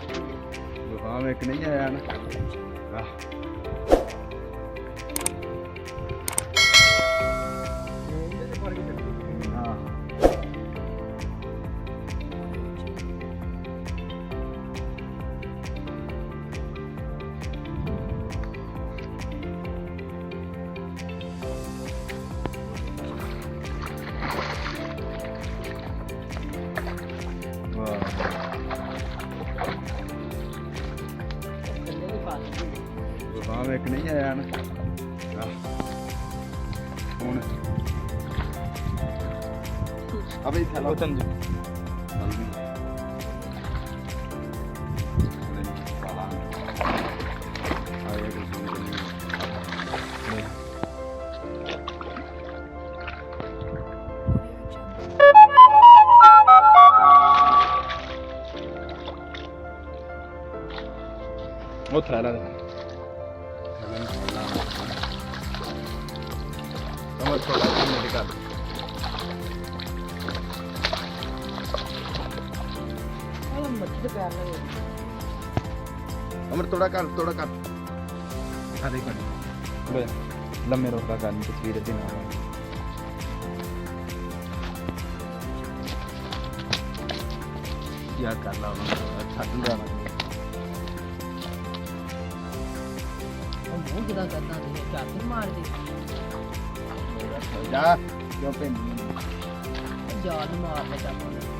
जुकाम एक नहीं आया ना हाँ जुकाम एक नहीं आया ना ਹੁਣ ਅਬੇ ਥੈਲਾ ਉਤਨ ਜੀ ਉਹ ਥੈਲਾ समझ थोड़ा मेडिकल अमर थोड़ा कर हाँ देखो लम्बे रोका करनी तस्वीर दिन याद कर ला छट जाना मुंह किदा करना तुझे चादर मार दे जा क्यों पे जान मार ले चादर